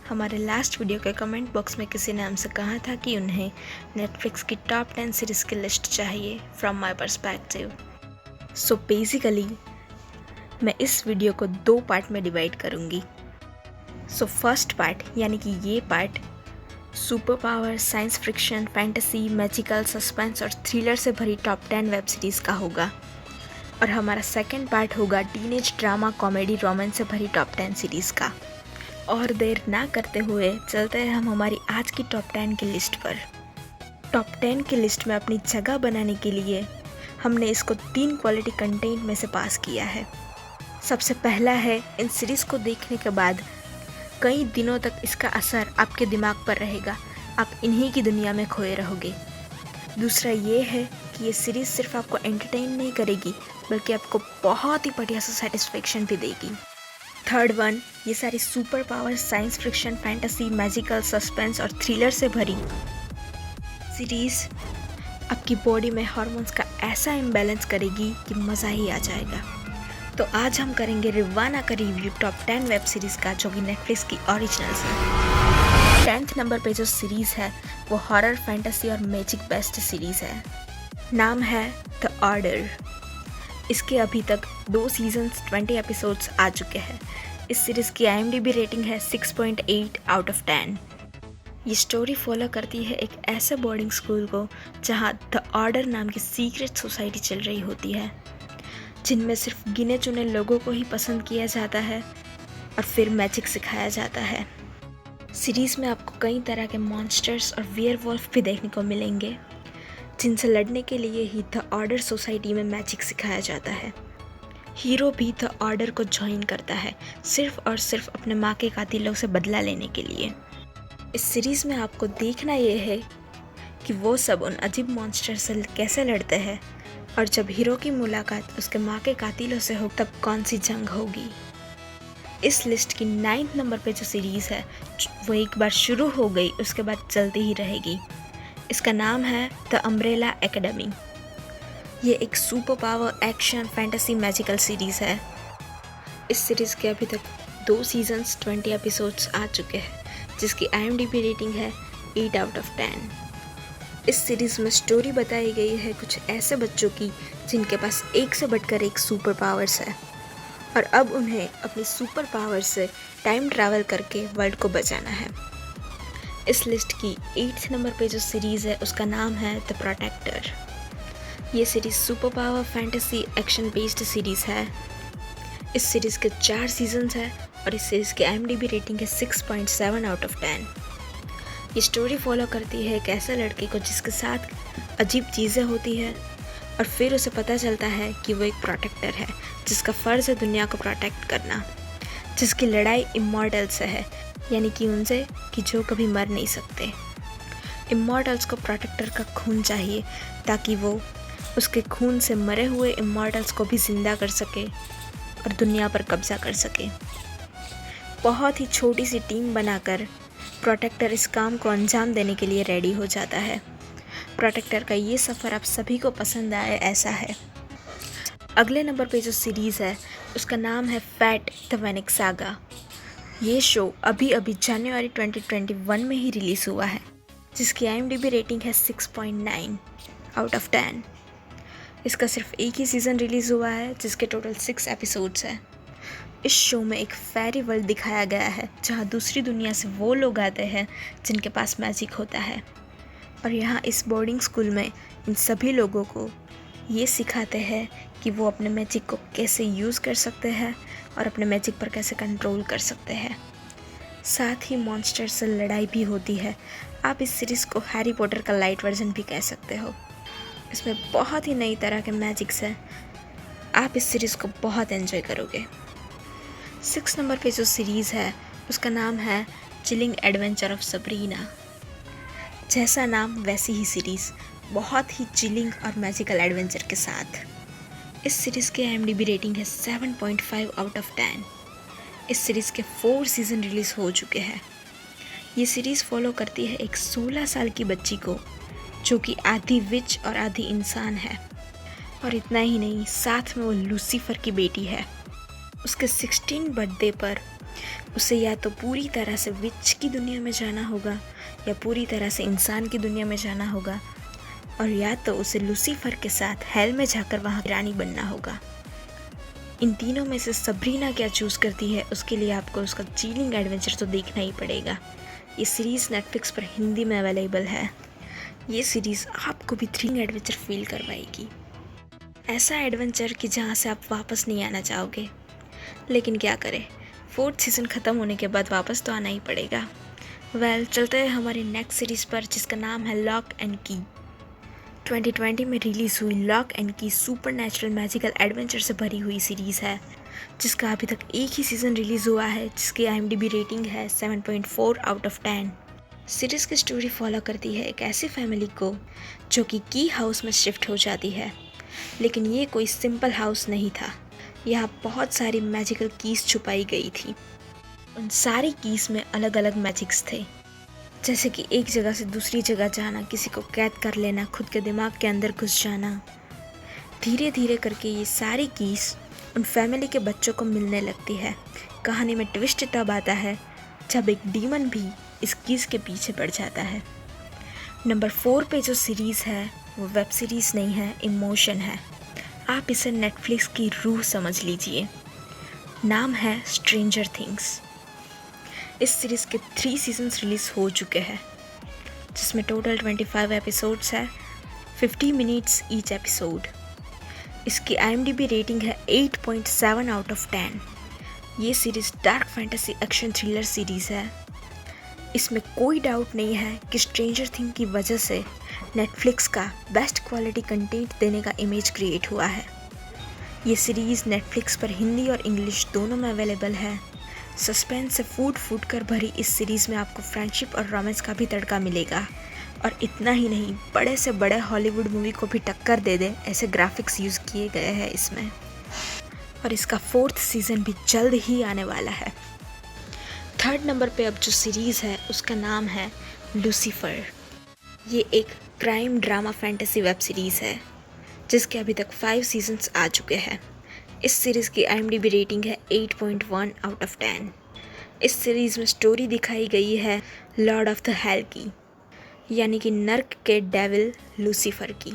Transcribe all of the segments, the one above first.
हमारे last video के comment box में किसी ने हमसे कहा था कि उन्हें नेटफ्लिक्स की टॉप 10 सीरीज़ की लिस्ट चाहिए from my perspective. So basically मैं इस वीडियो को 2 पार्ट में डिवाइड करूँगी। सो फर्स्ट पार्ट यानी कि ये part super power, science fiction, fantasy, magical, suspense और थ्रिलर से भरी टॉप 10 वेब सीरीज़ का होगा। और हमारा सेकेंड पार्ट होगा टीनेज ड्रामा, कॉमेडी, रोमांस से भरी टॉप 10 सीरीज़ का। और देर ना करते हुए चलते हैं हम हमारी आज की टॉप 10 की लिस्ट पर। टॉप 10 की लिस्ट में अपनी जगह बनाने के लिए हमने इसको 3 क्वालिटी कंटेंट में से पास किया है। सबसे पहला है, इन सीरीज़ को देखने के बाद कई दिनों तक इसका असर आपके दिमाग पर रहेगा, आप इन्हीं की दुनिया में खोए रहोगे। दूसरा ये है कि ये सीरीज़ सिर्फ आपको एंटरटेन नहीं करेगी बल्कि आपको बहुत ही बढ़िया सा सेटिस्फेक्शन भी देगी। थर्ड वन, ये सारी super power, science fiction, fantasy, magical, suspense और थ्रिलर से भरी सीरीज़ आपकी बॉडी में हार्मोन्स का ऐसा इम्बैलेंस करेगी कि मज़ा ही आ जाएगा। तो आज हम करेंगे रिवाना का रिव्यू टॉप 10 वेब सीरीज़ का, जो कि नेटफ्लिक्स की ओरिजिनल्स है। 10th नंबर पे जो सीरीज़ है वो हॉरर, फैंटेसी और मैजिक बेस्ड सीरीज़ है। नाम है द ऑर्डर। इसके अभी तक 2 सीजन्स 20 एपिसोड्स आ चुके हैं। इस सीरीज़ की IMDb रेटिंग है 6.8 आउट ऑफ 10। ये स्टोरी फॉलो करती है एक ऐसे बोर्डिंग स्कूल को जहाँ द ऑर्डर नाम की सीक्रेट सोसाइटी चल रही होती है, जिनमें सिर्फ गिने चुने लोगों को ही पसंद किया जाता है और फिर मैजिक सिखाया जाता है। सीरीज़ में आपको कई तरह के मॉन्स्टर्स और वेयरवुल्फ भी देखने को मिलेंगे, जिनसे लड़ने के लिए ही द ऑर्डर सोसाइटी में मैजिक सिखाया जाता है। हीरो भी द ऑर्डर को ज्वाइन करता है सिर्फ और सिर्फ अपने माँ के कातिलों से बदला लेने के लिए। इस सीरीज़ में आपको देखना ये है कि वो सब उन अजीब मॉन्स्टर से कैसे लड़ते हैं, और जब हीरो की मुलाकात उसके माँ के कातिलों से हो तब कौन सी जंग होगी। इस लिस्ट की 9th नंबर पे जो सीरीज़ है वो एक बार शुरू हो गई उसके बाद चलती ही रहेगी। इसका नाम है द अम्ब्रेला एकेडमी। ये एक super power, action, fantasy, magical series है। इस सीरीज़ के अभी तक 2 सीजन्स 20 एपिसोड्स आ चुके हैं, जिसकी IMDb रेटिंग है 8 आउट ऑफ 10। इस सीरीज़ में स्टोरी बताई गई है कुछ ऐसे बच्चों की जिनके पास एक से बढ़कर एक सुपर पावर्स है, और अब उन्हें अपनी सुपर पावर से टाइम ट्रैवल करके वर्ल्ड को बचाना है। इस लिस्ट की 8th नंबर पे जो सीरीज़ है उसका नाम है द प्रोटेक्टर। ये series super power, fantasy, action based series है। इस सीरीज़ के 4 सीजन्स हैं और इस सीरीज़ की IMDb रेटिंग है 6.7 आउट ऑफ 10। ये स्टोरी फॉलो करती है एक ऐसे लड़के को जिसके साथ अजीब चीज़ें होती है और फिर उसे पता चलता है कि वो एक प्रोटेक्टर है जिसका फ़र्ज़ है दुनिया को प्रोटेक्ट करना, जिसकी लड़ाई इमॉर्टल से है, यानी कि उनसे कि जो कभी मर नहीं सकते। इमॉर्टल्स को प्रोटेक्टर का खून चाहिए ताकि वो उसके खून से मरे हुए इमॉर्टल्स को भी ज़िंदा कर सके और दुनिया पर कब्जा कर सके। बहुत ही छोटी सी टीम बनाकर प्रोटेक्टर इस काम को अंजाम देने के लिए रेडी हो जाता है। प्रोटेक्टर का ये सफ़र आप सभी को पसंद आए ऐसा है। अगले नंबर पे जो सीरीज़ है उसका नाम है फैट द वेनिक सागा। ये शो अभी जनवरी 2021 में ही रिलीज़ हुआ है, जिसकी IMDb रेटिंग है 6.9 आउट ऑफ 10। इसका सिर्फ एक ही सीज़न रिलीज़ हुआ है, जिसके टोटल 6 एपिसोड्स हैं। इस शो में एक फेरी वर्ल्ड दिखाया गया है जहाँ दूसरी दुनिया से वो लोग आते हैं जिनके पास मैजिक होता है, और यहाँ इस बोर्डिंग स्कूल में इन सभी लोगों को ये सिखाते हैं कि वो अपने मैजिक को कैसे यूज़ कर सकते हैं और अपने मैजिक पर कैसे कंट्रोल कर सकते हैं। साथ ही मॉन्स्टर से लड़ाई भी होती है। आप इस सीरीज़ को हैरी पॉटर का लाइट वर्जन भी कह सकते हो। इसमें बहुत ही नई तरह के मैजिक्स हैं। आप इस सीरीज़ को बहुत एंजॉय करोगे। 6 नंबर पे जो सीरीज़ है उसका नाम है चिलिंग एडवेंचर ऑफ सबरीना। जैसा नाम वैसी ही सीरीज़, बहुत ही चिलिंग और मैजिकल एडवेंचर के साथ। इस सीरीज़ की IMDb रेटिंग है 7.5 आउट ऑफ 10। इस सीरीज़ के 4 सीज़न रिलीज़ हो चुके हैं। ये सीरीज़ फॉलो करती है एक 16 साल की बच्ची को जो कि आधी विच और आधी इंसान है, और इतना ही नहीं, साथ में वो लूसीफर की बेटी है। उसके 16 बर्थडे पर उसे या तो पूरी तरह से विच की दुनिया में जाना होगा या पूरी तरह से इंसान की दुनिया में जाना होगा, और या तो उसे लूसीफर के साथ हेल में जाकर वहाँ रानी बनना होगा। इन तीनों में से सबरीना क्या चूज़ करती है, उसके लिए आपको उसका चिलिंग एडवेंचर तो देखना ही पड़ेगा। ये सीरीज़ नेटफ्लिक्स पर हिंदी में अवेलेबल है। ये सीरीज़ आपको भी थ्रिलिंग एडवेंचर फील करवाएगी, ऐसा एडवेंचर कि जहाँ से आप वापस नहीं आना चाहोगे। लेकिन क्या करें, 4th सीज़न ख़त्म होने के बाद वापस तो आना ही पड़ेगा। चलते हैं हमारी नेक्स्ट सीरीज़ पर, जिसका नाम है लॉक एंड की। 2020 में रिलीज़ हुई लॉक एंड की सुपर नेचुरल मैजिकल एडवेंचर से भरी हुई सीरीज़ है, जिसका अभी तक एक ही सीज़न रिलीज़ हुआ है, जिसकी IMDb रेटिंग है 7.4 आउट ऑफ 10। सीरीज़ की स्टोरी फॉलो करती है एक ऐसी फैमिली को जो कि की हाउस में शिफ्ट हो जाती है। लेकिन ये कोई सिंपल हाउस नहीं था, यहाँ बहुत सारी मैजिकल कीज़ छुपाई गई थी। उन सारी कीज़ में अलग अलग मैजिक्स थे, जैसे कि एक जगह से दूसरी जगह जाना, किसी को कैद कर लेना, खुद के दिमाग के अंदर घुस जाना। धीरे धीरे करके ये सारी कीज़ उन फैमिली के बच्चों को मिलने लगती है। कहानी में ट्विस्ट तब आता है जब एक डीमन भी इस कीज़ के पीछे पड़ जाता है। नंबर 4 पे जो सीरीज़ है वो वेब सीरीज़ नहीं है, इमोशन है। आप इसे नेटफ्लिक्स की रूह समझ लीजिए। नाम है स्ट्रेंजर थिंग्स। इस सीरीज़ के 3 सीजन्स रिलीज़ हो चुके हैं, जिसमें टोटल 25 एपिसोड्स है, 50 मिनट्स ईच एपिसोड। इसकी IMDb रेटिंग है 8.7 आउट ऑफ 10। ये series dark fantasy action thriller series है। इसमें कोई डाउट नहीं है कि स्ट्रेंजर थिंग की वजह से नेटफ्लिक्स का बेस्ट क्वालिटी कंटेंट देने का इमेज क्रिएट हुआ है। ये सीरीज़ नेटफ्लिक्स पर हिंदी और इंग्लिश दोनों में अवेलेबल है। सस्पेंस से फूट कर भरी इस सीरीज़ में आपको फ्रेंडशिप और रोमांस का भी तड़का मिलेगा, और इतना ही नहीं, बड़े से बड़े हॉलीवुड मूवी को भी टक्कर दे दे ऐसे ग्राफिक्स यूज़ किए गए हैं इसमें। और इसका 4th सीज़न भी जल्द ही आने वाला है। 3rd नंबर पे अब जो सीरीज़ है उसका नाम है लूसीफर। ये एक crime drama fantasy web series है, जिसके अभी तक 5 सीजन्स आ चुके हैं। इस सीरीज़ की IMDb रेटिंग है 8.1 आउट ऑफ 10। इस सीरीज़ में स्टोरी दिखाई गई है लॉर्ड ऑफ द हेल की, यानी कि नर्क के डेविल लूसीफर की।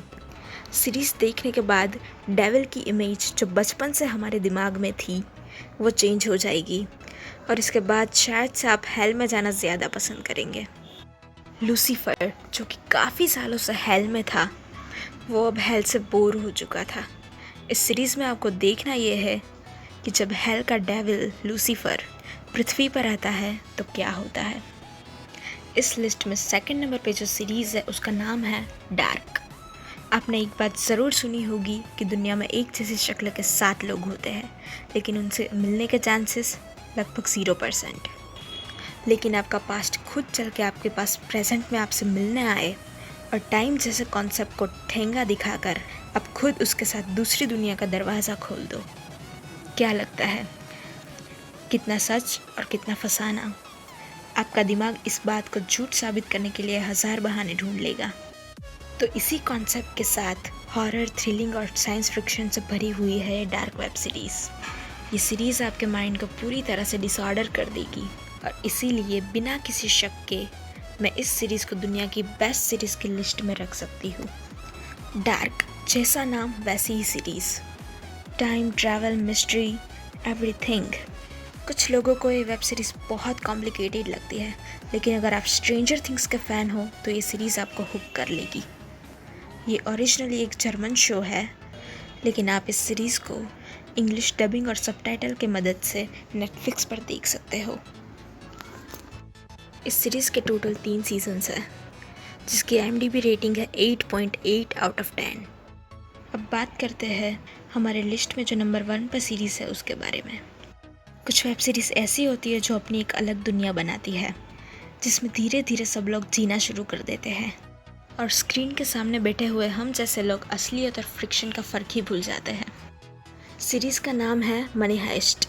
सीरीज़ देखने के बाद डेविल की इमेज जो बचपन से हमारे दिमाग में थी वो चेंज हो जाएगी, और इसके बाद शायद से आप हेल में जाना ज़्यादा पसंद करेंगे। लूसीफर जो कि काफ़ी सालों से हेल में था, वो अब हेल से बोर हो चुका था। इस सीरीज़ में आपको देखना ये है कि जब हेल का डेविल लूसीफर पृथ्वी पर आता है तो क्या होता है। इस लिस्ट में 2nd नंबर पे जो सीरीज़ है उसका नाम है डार्क। आपने एक बात ज़रूर सुनी होगी कि दुनिया में एक जैसी शक्ल के 7 लोग होते हैं, लेकिन उनसे मिलने के चांसेस लगभग 0%। लेकिन आपका पास्ट खुद चल के आपके पास प्रेजेंट में आपसे मिलने आए और टाइम जैसे कॉन्सेप्ट को ठेंगा दिखाकर आप खुद उसके साथ दूसरी दुनिया का दरवाज़ा खोल दो। क्या लगता है, कितना सच और कितना फसाना? आपका दिमाग इस बात को झूठ साबित करने के लिए 1000 बहाने ढूंढ लेगा। तो इसी कॉन्सेप्ट के साथ हॉरर, थ्रिलिंग और साइंस फिक्शन से भरी हुई है डार्क वेब सीरीज़। ये सीरीज़ आपके माइंड को पूरी तरह से डिसऑर्डर कर देगी, और इसीलिए बिना किसी शक के मैं इस सीरीज़ को दुनिया की बेस्ट सीरीज़ की लिस्ट में रख सकती हूँ। डार्क, जैसा नाम वैसी ही series. Time travel, mystery, everything. कुछ लोगों को ये वेब सीरीज़ बहुत कॉम्प्लिकेटेड लगती है, लेकिन अगर आप स्ट्रेंजर थिंग्स के फ़ैन हो तो ये सीरीज़ आपको हुक कर लेगी। ये ओरिजिनली एक जर्मन शो है, लेकिन आप इस सीरीज़ को इंग्लिश डबिंग और सबटाइटल के मदद से नेटफ्लिक्स पर देख सकते हो। इस सीरीज़ के टोटल 3 सीजन्स हैं, जिसकी IMDb रेटिंग है 8.8 आउट ऑफ 10। अब बात करते हैं हमारे लिस्ट में जो नंबर 1 पर सीरीज़ है उसके बारे में। कुछ वेब सीरीज़ ऐसी होती है जो अपनी एक अलग दुनिया बनाती है, जिसमें धीरे धीरे सब लोग जीना शुरू कर देते हैं, और स्क्रीन के सामने बैठे हुए हम जैसे लोग असलियत और फ्रिक्शन का फ़र्क ही भूल जाते हैं। सीरीज़ का नाम है मनी हाइस्ट।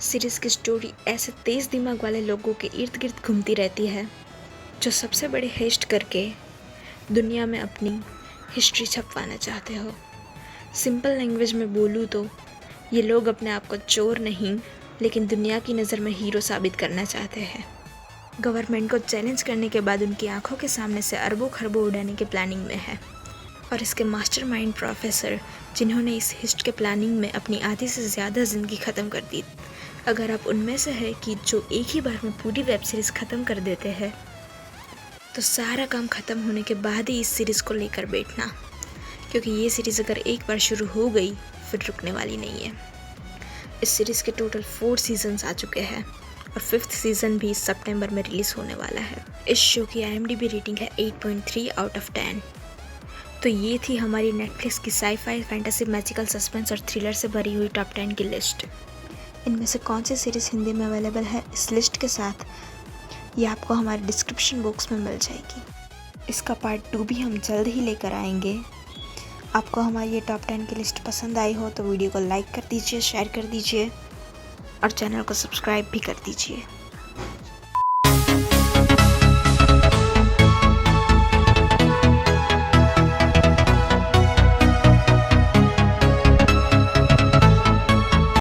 सीरीज़ की स्टोरी ऐसे तेज़ दिमाग वाले लोगों के इर्द गिर्द घूमती रहती है, जो सबसे बड़े हेस्ट करके दुनिया में अपनी हिस्ट्री छपवाना चाहते हो। सिंपल लैंग्वेज में बोलूँ तो ये लोग अपने आप को चोर नहीं, लेकिन दुनिया की नज़र में हीरो साबित करना चाहते हैं। गवर्नमेंट को चैलेंज करने के बाद उनकी आंखों के सामने से अरबों खरबों उड़ाने की प्लानिंग में है। और इसके मास्टरमाइंड प्रोफेसर, जिन्होंने इस हिस्ट के प्लानिंग में अपनी आधी से ज़्यादा ज़िंदगी ख़त्म कर दी। अगर आप उनमें से है कि जो एक ही बार में पूरी वेब सीरीज़ ख़त्म कर देते हैं, तो सारा काम ख़त्म होने के बाद ही इस सीरीज़ को लेकर बैठना, क्योंकि ये सीरीज़ अगर एक बार शुरू हो गई फिर रुकने वाली नहीं है। इस सीरीज़ के टोटल 4 सीजन्स आ चुके हैं और 5th सीज़न भी सितंबर में रिलीज़ होने वाला है। इस शो की IMDb रेटिंग है 8.3 आउट ऑफ 10। तो ये थी हमारी नेटफ्लिक्स की साई-फाई, फैंटेसी, मैजिकल, सस्पेंस और थ्रिलर से भरी हुई टॉप 10 की लिस्ट। इनमें से कौन सी सीरीज़ हिंदी में अवेलेबल है इस लिस्ट के साथ, ये आपको हमारे डिस्क्रिप्शन बॉक्स में मिल जाएगी। इसका पार्ट 2 भी हम जल्द ही लेकर आएंगे। आपको हमारी ये टॉप 10 की लिस्ट पसंद आई हो तो वीडियो को लाइक कर दीजिए, शेयर कर दीजिए और चैनल को सब्सक्राइब भी कर दीजिए।